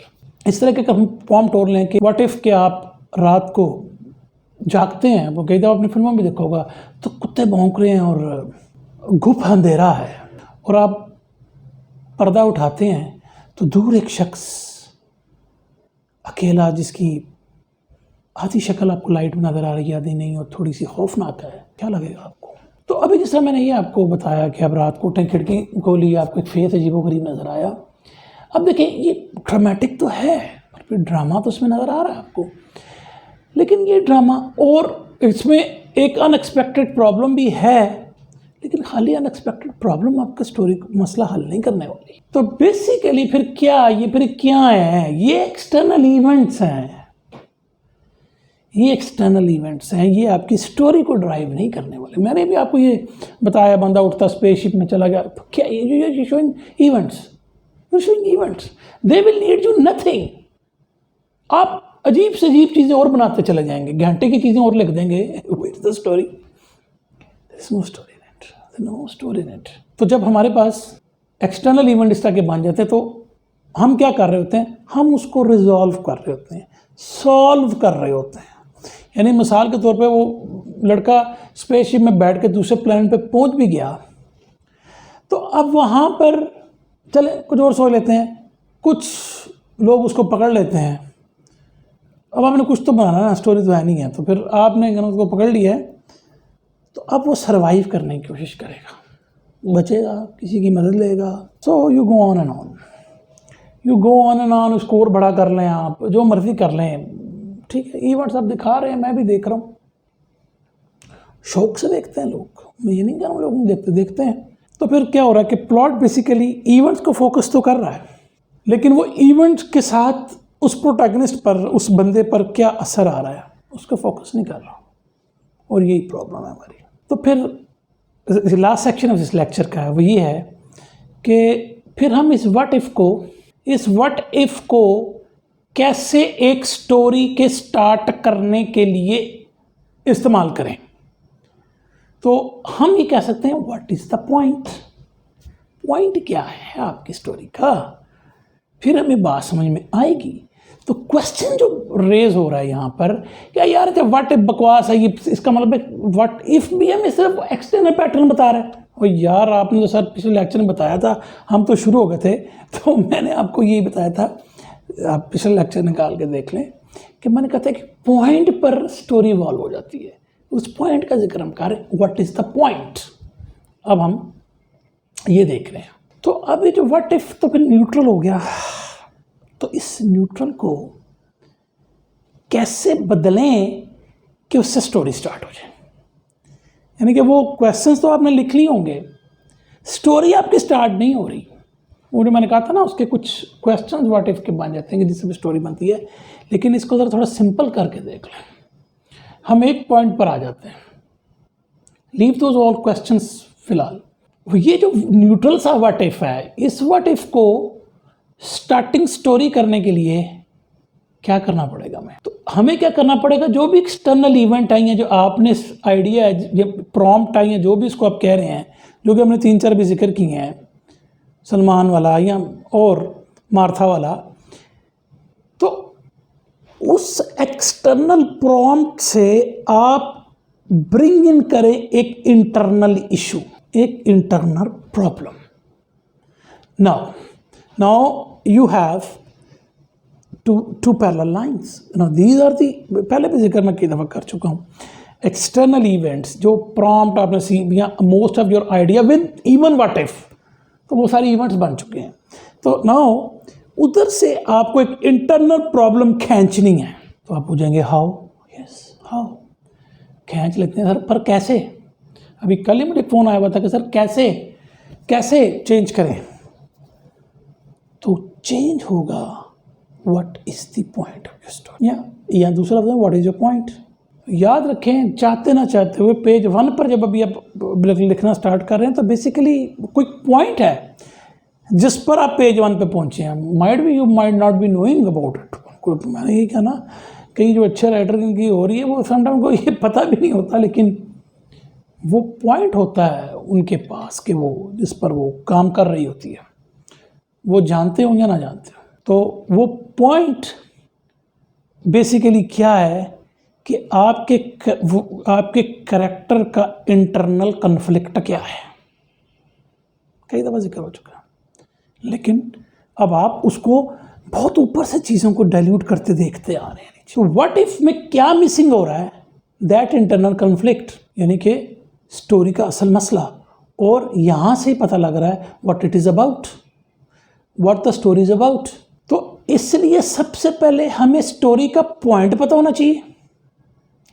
इस तरह के हम फॉर्म तोड़ लें कि व्हाट इफ़ के आप रात को जागते हैं, वो कई दफ़ा अपनी फिल्मों में देखा होगा, तो कुत्ते भौंक रहे हैं और गुप अंधेरा है, और आप पर्दा उठाते हैं तो दूर एक शख्स अकेला, जिसकी आधी शक्ल आपको लाइट में नज़र आ रही है, आधी नहीं, और थोड़ी सी खौफनाक है, क्या लगेगा आपको? तो अभी जिस तरह मैंने ये आपको बताया कि अब रात को उठे, खिड़की खोली, आपको एक फेस अजीबोगरीब नज़र आया। अब देखें ये ड्रामेटिक तो है, और फिर ड्रामा तो उसमें नज़र आ रहा है आपको, लेकिन ये ड्रामा और इसमें एक अनएक्सपेक्टेड प्रॉब्लम भी है, लेकिन खाली अनएक्सपेक्टेड प्रॉब्लम आपका स्टोरी मसला हल नहीं करने वाली। तो बेसिकली फिर क्या है, ये एक्सटर्नल इवेंट्स हैं, ये एक्सटर्नल इवेंट्स हैं, ये आपकी स्टोरी को ड्राइव नहीं करने वाले। मैंने भी आपको ये बताया, बंदा उठता स्पेसशिप में चला गया, तो क्या ये showing events, they will need you nothing. आप अजीब से अजीब चीज़ें और बनाते चले जाएंगे, घंटे की चीज़ें और लिख देंगे, where is the story? There is no story in it, no story in it. तो जब हमारे पास एक्सटर्नल इवेंट इस तरह के बन जाते हैं, तो हम क्या कर रहे होते हैं, हम उसको रिजॉल्व कर रहे होते हैं, सॉल्व कर रहे होते हैं। यानी मिसाल के तौर पे वो लड़का स्पेसशिप में बैठ के दूसरे प्लैनेट पे पहुंच भी गया, तो अब वहाँ पर चले कुछ और सोच लेते हैं, कुछ लोग उसको पकड़ लेते हैं। अब आपने कुछ तो बनाना ना, स्टोरी तो है नहीं है, तो फिर आपने अगर उसको पकड़ लिया है, तो अब वो सर्वाइव करने की कोशिश करेगा, बचेगा, किसी की मदद लेगा। So you go on and on, you go on and on. Score बड़ा कर लें, आप जो मर्जी कर लें, ठीक है, इवेंट्स आप दिखा रहे हैं, मैं भी देख रहा हूँ, शौक से देखते हैं लोग, मैं ये नहीं कह रहा हूँ लोग नहीं देखते हैं। तो फिर क्या हो रहा है कि प्लॉट बेसिकली इवेंट्स को फोकस तो कर रहा है, लेकिन वो इवेंट्स के साथ उस प्रोटैगनिस्ट पर, उस बंदे पर क्या असर आ रहा है, उसका फोकस नहीं कर रहा, और यही प्रॉब्लम है हमारी। तो फिर लास्ट सेक्शन ऑफ इस लेक्चर का है वो ये है कि फिर हम इस व्हाट इफ़ को कैसे एक स्टोरी के स्टार्ट करने के लिए इस्तेमाल करें। तो हम ये कह सकते हैं व्हाट इज़ द पॉइंट क्या है आपकी स्टोरी का, फिर हमें बात समझ में आएगी। तो क्वेश्चन जो रेज हो रहा है यहाँ पर, क्या यार जब व्हाट इफ बकवास है, ये इसका मतलब है व्हाट इफ भी हमें सिर्फ एक्सटर्नल पैटर्न बता रहा है। और यार आपने तो सर पिछले लेक्चर में बताया था, हम तो शुरू हो गए थे, तो मैंने आपको यही बताया था, आप पिछले लेक्चर निकाल के देख लें कि मैंने कहा था कि पॉइंट पर स्टोरी इवॉल्व हो जाती है, उस पॉइंट का जिक्र हम कर रहे हैं, व्हाट इज द पॉइंट। अब हम ये देख रहे हैं, तो अब ये जो व्हाट इफ तो फिर न्यूट्रल हो गया, तो इस न्यूट्रल को कैसे बदलें कि उससे स्टोरी स्टार्ट हो जाए। यानी कि वो क्वेश्चंस तो आपने लिख लिए होंगे, स्टोरी आपकी स्टार्ट नहीं हो रही। वो जो मैंने कहा था ना, उसके कुछ क्वेश्चंस व्हाट इफ के बन जाते हैं जिससे भी स्टोरी बनती है। लेकिन इसको ज़रा थोड़ा सिंपल करके देख लें। हम एक पॉइंट पर आ जाते हैं, लीव दोज ऑल क्वेश्चंस फिलहाल। ये जो न्यूट्रल सा व्हाट इफ है, इस व्हाट इफ को स्टार्टिंग स्टोरी करने के लिए क्या करना पड़ेगा हमें? तो हमें क्या करना पड़ेगा, जो भी एक्सटर्नल इवेंट आई हैं, जो आपने आइडिया है, जो प्रॉम्प्ट आई हैं, जो भी इसको आप कह रहे हैं, जो कि हमने 3-4 भी जिक्र किए हैं, सलमान वाला या और मार्था वाला, तो उस एक्सटर्नल प्रॉम्प्ट से आप ब्रिंग इन करें एक इंटरनल इशू, एक internal problem. Now you have two parallel lines. Now these are the, पहले भी जिक्र मैं कई दफ़ा कर चुका हूँ, एक्सटर्नल इवेंट्स जो प्रॉम्प्ट आपने सी या most of your idea with even what if, तो वो सारे इवेंट्स बन चुके हैं। तो नाउ उधर से आपको एक इंटरनल प्रॉब्लम खींचनी है, तो आप पूछेंगे हाउ। यस, हाउ खींच लेते हैं सर, पर कैसे? अभी कल ही मुझे फ़ोन आया हुआ था कि सर कैसे चेंज करें। तो चेंज होगा what is the point of your story, या दूसरा बताएं व्हाट इज योर पॉइंट। याद रखें, चाहते ना चाहते हुए पेज 1 पर जब अभी आप लिखना स्टार्ट कर रहे हैं, तो बेसिकली कोई पॉइंट है जिस पर आप पेज 1 पे पहुंचे हैं। You might not be knowing about it. मैंने ये कहा ना, कई जो अच्छे राइटर की हो रही है, वो समटाइम को ये पता भी नहीं होता, लेकिन वो पॉइंट होता है उनके पास कि वो जिस पर वो काम कर रही होती है, वो जानते हो या ना जानते हो। तो वो पॉइंट बेसिकली क्या है कि आपके कैरेक्टर का इंटरनल कन्फ्लिक्ट क्या है। कई दफ़ा जिक्र हो चुका है, लेकिन अब आप उसको बहुत ऊपर से चीज़ों को डाइल्यूट करते देखते आ रहे हैं। तो व्हाट इफ में क्या मिसिंग हो रहा है, दैट इंटरनल कन्फ्लिक्ट, यानी कि स्टोरी का असल मसला। और यहाँ से पता लग रहा है what it is about, what the story is about. तो इसलिए सबसे पहले हमें स्टोरी का पॉइंट पता होना चाहिए,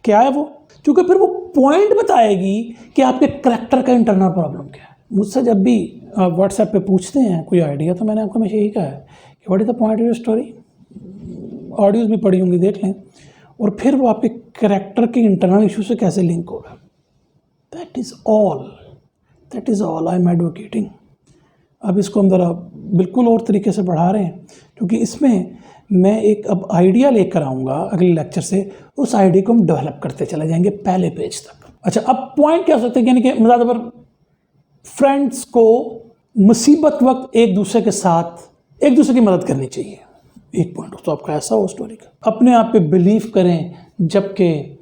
क्या है वो, क्योंकि फिर वो पॉइंट बताएगी कि आपके करैक्टर का इंटरनल प्रॉब्लम क्या है। मुझसे जब भी व्हाट्सएप पे पूछते हैं कोई आइडिया, तो मैंने आपको हमेशा यही कहा है कि what is the point of your story. Audios भी पढ़ी होंगी, देख लें, और फिर वो आपके करैक्टर के इंटरनल इशू से कैसे लिंक होगा। That is all I am advocating. अब इसको हम ज़रा बिल्कुल और तरीके से बढ़ा रहे हैं, क्योंकि इसमें मैं एक अब आइडिया लेकर आऊँगा अगले लेक्चर से, उस आइडिया को हम डेवलप करते चले जाएंगे पहले पेज तक। अच्छा, अब पॉइंट क्या हो सकते हैं, यानी कि मज़ा पर फ्रेंड्स को मुसीबत वक्त एक दूसरे के साथ एक दूसरे की मदद करनी चाहिए। एक पॉइंट तो आपका ऐसा हो स्टोरी का, अपने आप पे बिलीव करें जबकि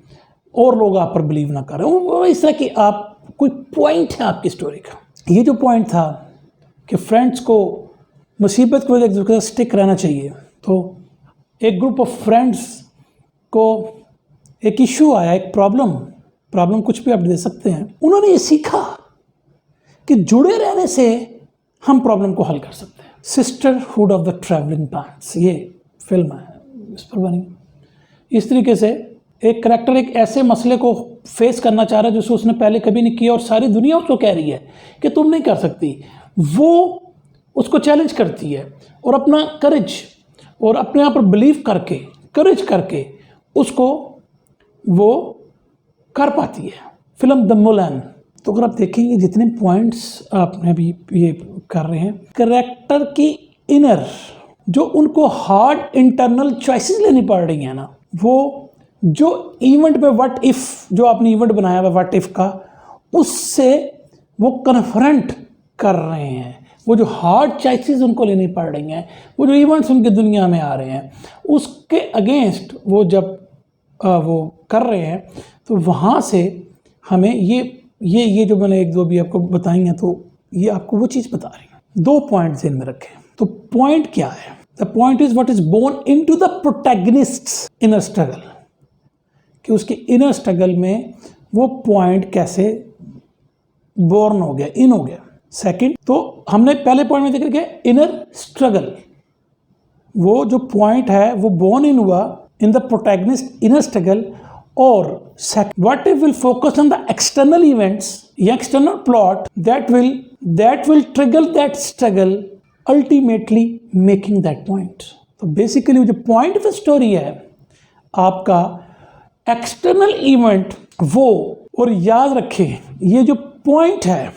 और लोग आप पर बिलीव ना करें, वो इस तरह की आप कोई पॉइंट है आपकी स्टोरी का। ये जो पॉइंट था कि फ्रेंड्स को मुसीबत की वजह एक दूसरे के साथ स्टिक रहना चाहिए, तो एक ग्रुप ऑफ फ्रेंड्स को एक इशू आया, एक प्रॉब्लम कुछ भी आप दे सकते हैं। उन्होंने ये सीखा कि जुड़े रहने से हम प्रॉब्लम को हल कर सकते हैं। Sisterhood of the travelling pants, ये फिल्म है, इस पर बनी। इस तरीके से एक करैक्टर एक ऐसे मसले को फेस करना चाह रहा है जिसको उसने पहले कभी नहीं किया, और सारी दुनिया उसको कह रही है कि तुम नहीं कर सकती। वो उसको चैलेंज करती है और अपना करेज और अपने आप पर बिलीव करके, करेज करके उसको वो कर पाती है। Film the Mulan. तो अगर आप देखेंगे जितने पॉइंट्स आपने अभी ये कर रहे हैं, करैक्टर की इनर जो उनको हार्ड इंटरनल चॉइसेस लेनी पड़ रही हैं ना, वो जो इवेंट में व्हाट इफ जो आपने इवेंट बनाया हुआ व्हाट इफ का, उससे वो कन्फ्रंट कर रहे हैं, वो जो हार्ड चॉइसेस उनको लेनी पड़ रही हैं, वो जो इवेंट्स उनकी दुनिया में आ रहे हैं, उसके अगेंस्ट वो जब वो कर रहे हैं, तो वहाँ से हमें ये जो मैंने एक दो भी आपको बताई हैं, तो ये आपको वो चीज़ बता रही है। 2 पॉइंट्स इनमें रखें। तो पॉइंट क्या है? The point is what is born into the protagonist's inner struggle, कि उसके इनर स्ट्रगल में वो पॉइंट कैसे बोर्न हो गया, इन हो गया। सेकंड, तो हमने पहले पॉइंट में जिक्र किया इनर स्ट्रगल, वो जो पॉइंट है वो बोर्न इन हुआ in the protagonist inner struggle. और second, what if will focus on the external events या external plot that will trigger that struggle, ultimately making that point. तो बेसिकली जो point of the story है आपका external event वो, और याद रखें ये जो पॉइंट है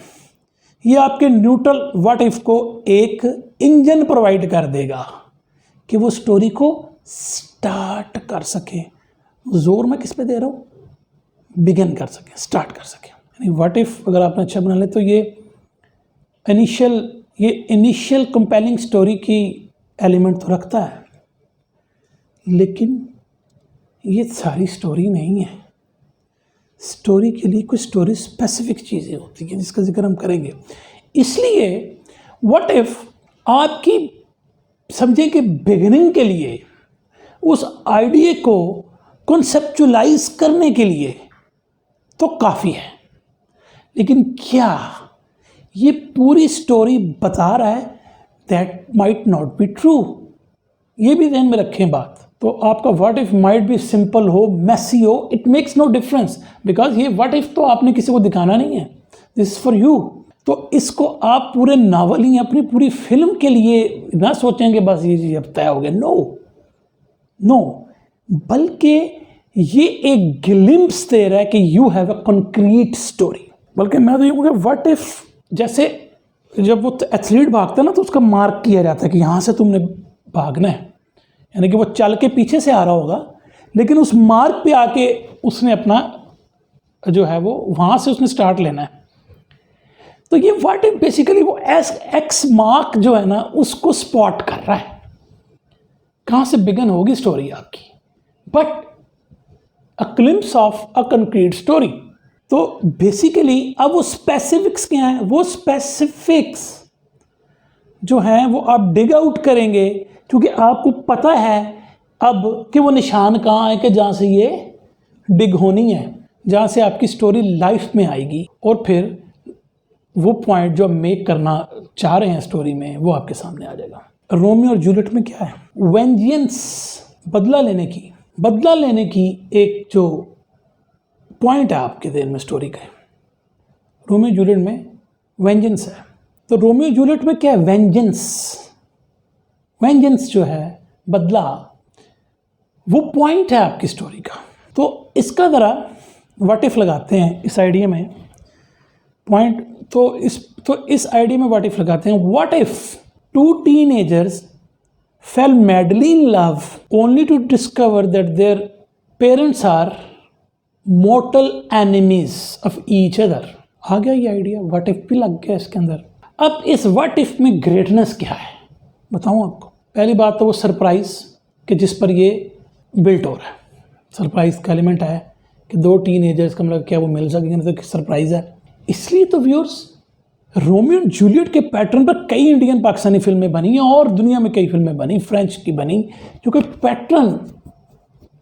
ये आपके न्यूट्रल व्हाट इफ को एक इंजन प्रोवाइड कर देगा कि वो स्टोरी को स्टार्ट कर सके। जोर मैं किस पे दे रहा हूँ? बिगिन कर सके, स्टार्ट कर सके। यानी व्हाट इफ अगर आपने अच्छा बना ले तो ये इनिशियल कंपेलिंग स्टोरी की एलिमेंट तो रखता है, लेकिन ये सारी स्टोरी नहीं है। स्टोरी के लिए कुछ स्टोरी स्पेसिफिक चीज़ें होती हैं जिसका जिक्र हम करेंगे। इसलिए व्हाट इफ आपकी समझें कि बिगिनिंग के लिए उस आइडिया को कॉन्सेप्चुलाइज करने के लिए तो काफ़ी है, लेकिन क्या ये पूरी स्टोरी बता रहा है? That might not be true. ये भी ध्यान में रखें बात। तो आपका व्हाट इफ माइट भी सिंपल हो, मेसी हो, it makes no difference, because ये व्हाट इफ तो आपने किसी को दिखाना नहीं है, दिस इज फॉर यू। तो इसको आप पूरे नावल या अपनी पूरी फिल्म के लिए ना सोचेंगे बस ये चीज़ अब तय हो गया। नो, बल्कि ये एक ग्लिम्प्स दे रहा है कि you have a concrete story. बल्कि मैं तो ये कहूँगा व्हाट इफ, जैसे जब वो एथलीट भागता है ना तो उसका मार्क किया जाता है कि यहाँ से तुमने भागना है, यानी कि वो चल के पीछे से आ रहा होगा, लेकिन उस मार्क पे आके उसने अपना जो है वो वहाँ से उसने स्टार्ट लेना है। तो ये व्हाट इफ बेसिकली वो एक्स मार्क जो है ना उसको स्पॉट कर रहा है, कहाँ से बिगन होगी स्टोरी आपकी, but a glimpse of a concrete story. तो बेसिकली अब वो स्पेसिफिक्स क्या हैं? वो स्पेसिफिक्स जो हैं वो आप डिग आउट करेंगे, क्योंकि आपको पता है अब कि वो निशान कहाँ है कि जहाँ से ये डिग होनी है, जहाँ से आपकी स्टोरी लाइफ में आएगी, और फिर वो पॉइंट जो आप मेक करना चाह रहे हैं स्टोरी में वो आपके सामने आ जाएगा। रोमियो और जूलियट में क्या है? वेंजियंस, बदला लेने की एक जो पॉइंट है आपके देन में स्टोरी का, रोमियो जूलियट में वेंजेंस है। तो रोमियो जूलियट में क्या है? वेंजेंस जो है, बदला, वो पॉइंट है आपकी स्टोरी का। तो इसका ज़रा व्हाट इफ लगाते हैं इस आइडिया में पॉइंट। तो इस आइडिया में व्हाट इफ लगाते हैं। What if 2 teenagers fell madly in love only to discover that their parents are mortal enemies of each other। आ गया ये आइडिया, व्हाट इफ भी लग गया इसके अंदर। अब इस व्हाट इफ में ग्रेटनेस क्या है बताऊं आपको। पहली बात तो वो सरप्राइज कि जिस पर ये बिल्ट हो रहा है, सरप्राइज का एलिमेंट है कि 2 टीनेजर्स का मतलब क्या वो मिल सकेंगे, नहीं तो सरप्राइज है। इसलिए तो व्यूअर्स रोमियो एंड जूलियट के पैटर्न पर कई इंडियन पाकिस्तानी फिल्में बनी हैं और दुनिया में कई फिल्में बनी, फ्रेंच की बनी, क्योंकि पैटर्न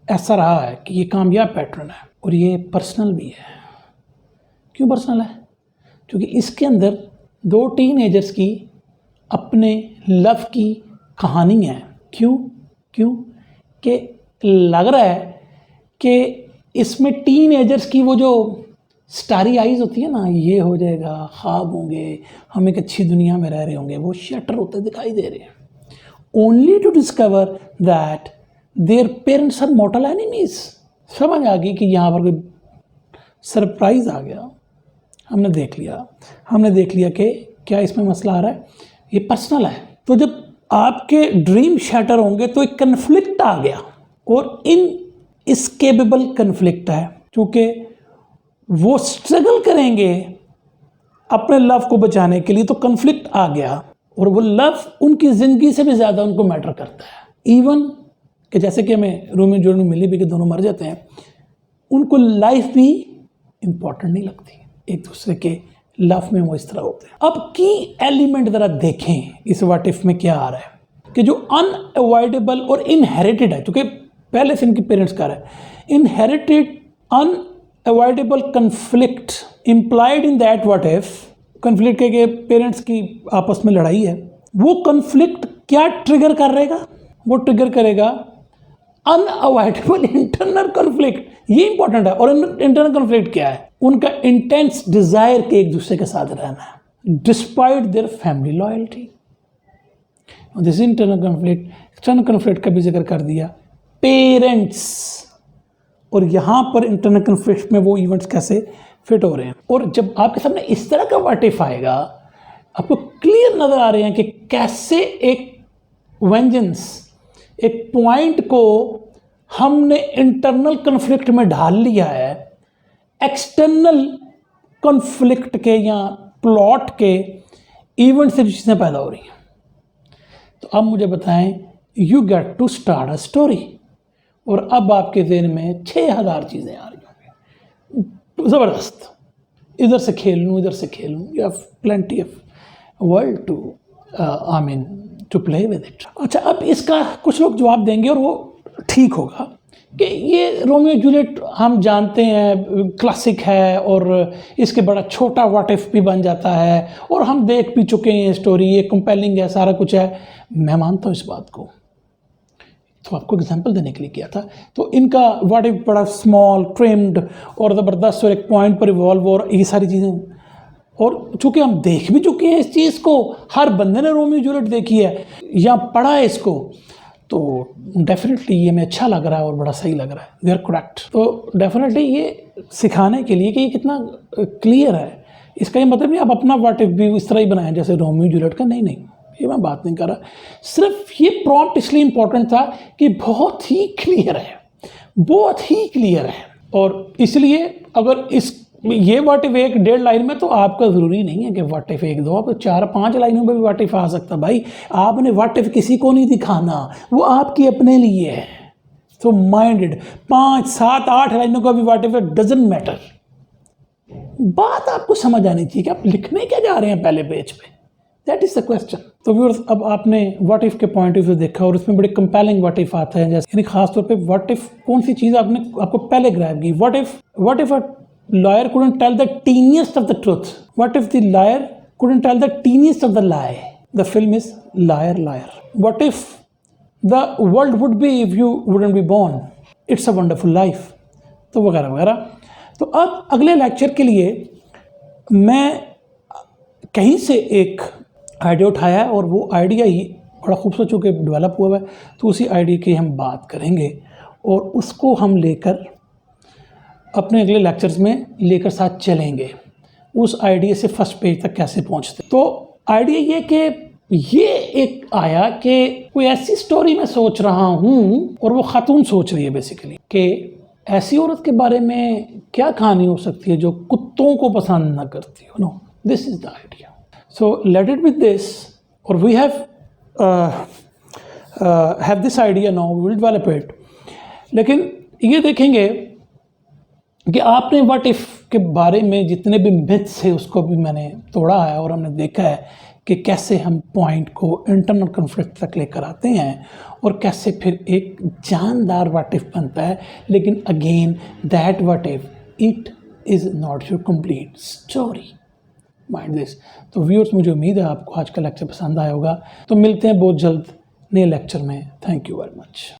ऐसा रहा है कि ये कामयाब पैटर्न है और ये पर्सनल भी है। क्यों पर्सनल है? क्योंकि इसके अंदर 2 टीनेजर्स की अपने लव की कहानी है। क्यों कि लग रहा है कि इसमें टीनेजर्स की वो जो स्टारी आइज होती है ना, ये हो जाएगा, ख्वाब होंगे, हम एक अच्छी दुनिया में रह रहे होंगे, वो शटर होते दिखाई दे रहे हैं। Only to discover that their parents are mortal enemies. समझ आ गई कि यहाँ पर कोई सरप्राइज आ गया, हमने देख लिया कि क्या इसमें मसला आ रहा है, ये पर्सनल है। तो जब आपके ड्रीम शटर होंगे तो एक कन्फ्लिक्ट आ गया, और इनएस्केपेबल कन्फ्लिक्ट है, क्योंकि वो स्ट्रगल करेंगे अपने लव को बचाने के लिए, तो कन्फ्लिक्ट आ गया। और वो लव उनकी ज़िंदगी से भी ज़्यादा उनको मैटर करता है। इवन कि जैसे कि हमें रोमियो जूलियट में मिली भी कि दोनों मर जाते हैं, उनको लाइफ भी इम्पॉर्टेंट नहीं लगती, एक दूसरे के लव में वो इस तरह होते हैं। अब की एलिमेंट ज़रा देखें इस व्हाट इफ में क्या आ रहा है कि जो अनअवॉइडेबल और इनहेरिटेड है, क्योंकि पहले से इनके पेरेंट्स का रहा है, inherited unavoidable conflict implied in that what if, conflict के पेरेंट्स की आपस में लड़ाई है, वो कन्फ्लिक्ट क्या ट्रिगर करेगा? वो ट्रिगर करेगा अनअवॉइडेबल इंटरनल कन्फ्लिक्ट। ये इंपॉर्टेंट है। और इंटरनल कन्फ्लिक्ट क्या है? उनका इंटेंस डिजायर के एक दूसरे के साथ रहना है despite their family loyalty. This internal conflict. External conflict का भी जिक्र कर दिया, पेरेंट्स, और यहां पर इंटरनल कन्फ्लिक्ट में वो इवेंट्स कैसे फिट हो रहे हैं। और जब आपके सामने इस तरह का व्हाट इफ आएगा, आपको क्लियर नजर आ रहे हैं कि कैसे एक वेंजेंस, एक पॉइंट को हमने इंटरनल कन्फ्लिक्ट में ढाल लिया है एक्सटर्नल कॉन्फ्लिक्ट के या प्लॉट के इवेंट से जो चीज़ें पैदा हो रही हैं। तो अब मुझे बताएं, you get to start a story, और अब आपके ज़हन में 6000 चीज़ें आ रही होंगी, ज़बरदस्त, इधर से खेल लूँ, इधर से खेल लूँ, you have plenty of world to I mean to play with it. अच्छा, अब इसका कुछ लोग जवाब देंगे और वो ठीक होगा कि ये रोमियो जूलियट हम जानते हैं क्लासिक है और इसके बड़ा छोटा व्हाट इफ भी बन जाता है और हम देख भी चुके हैं स्टोरी, ये कंपेलिंग है, सारा कुछ है। मैं मानता हूँ इस बात को, तो आपको एग्जांपल देने के लिए किया था। तो इनका व्हाट इफ बड़ा स्मॉल, ट्रिम्ड और ज़बरदस्त और एक पॉइंट पर इवॉल्व और ये सारी चीज़ें, और चूँकि हम देख भी चुके हैं इस चीज़ को, हर बंदे ने रोमियो जूलियट देखी है या पढ़ा है इसको, तो डेफिनेटली ये में अच्छा लग रहा है और बड़ा सही लग रहा है। We are correct. तो डेफिनेटली ये सिखाने के लिए कि ये कितना क्लियर है, इसका ये मतलब नहीं आप अपना व्हाट इफ भी इस तरह ही बनाएं जैसे रोमियो जूलियट का, नहीं, ये मैं बात नहीं कर रहा। सिर्फ ये प्रॉम्प्ट इसलिए इंपॉर्टेंट था कि बहुत ही क्लियर है, बहुत ही क्लियर है, और इसलिए अगर ये व्हाट इफ 1-1.5 लाइन में, तो आपका ज़रूरी नहीं है कि व्हाट इफ 1-2, आप 4-5 लाइनों में भी व्हाट इफ आ सकता। भाई आपने व्हाट इफ किसी को नहीं दिखाना, वो आपकी अपने लिए है। तो माइंडेड 5-7-8 लाइनों का भी व्हाट इफ, डजंट मैटर। बात आपको समझ आनी चाहिए कि आप लिखने क्या जा रहे हैं पहले पेज पे, दैट इज द क्वेश्चन। तो व्यूअर्स, अब आपने व्हाट इफ के पॉइंट ऑफ व्यू देखा और उसमें बड़े कंपेलिंग व्हाट इफ आता है, जैसे खासतौर पे व्हाट इफ कौन सी चीज़ आपको पहले ग्रैब की। What if a lawyer couldn't tell the teeniest of the truth? What if the lawyer couldn't tell the teeniest of the lie? The film is Liar, Liar. What if the world would be if you wouldn't be born? It's a wonderful life. तो वगैरह वगैरह। तो अब अगले lecture के लिए मैं कहीं से एक आइडिया उठाया और वो आइडिया ही बड़ा खूबसूरत चूँकि डेवलप हुआ है, तो उसी आइडिया की हम बात करेंगे और उसको हम लेकर अपने अगले लेक्चर्स में लेकर साथ चलेंगे। उस आइडिया से फर्स्ट पेज तक कैसे पहुंचते। तो आइडिया ये कि ये एक आया कि कोई ऐसी स्टोरी मैं सोच रहा हूँ और वो खातून सोच रही है बेसिकली कि ऐसी औरत के बारे में क्या कहानी हो सकती है जो कुत्तों को पसंद ना करती हो। No, this is the idea. So let it with this, और we have this idea now, we will develop it. लेकिन ये देखेंगे कि आपने व्हाट इफ के बारे में जितने भी मिथ्स है उसको भी मैंने तोड़ा है और हमने देखा है कि कैसे हम पॉइंट को इंटरनल कॉन्फ्लिक्ट तक लेकर आते हैं और कैसे फिर एक जानदार व्हाट इफ बनता है। लेकिन again that what if it is not your complete story, mind this. तो व्यूअर्स, मुझे उम्मीद है आपको आज का लेक्चर पसंद आया होगा। तो मिलते हैं बहुत जल्द नए लेक्चर में। Thank you very much.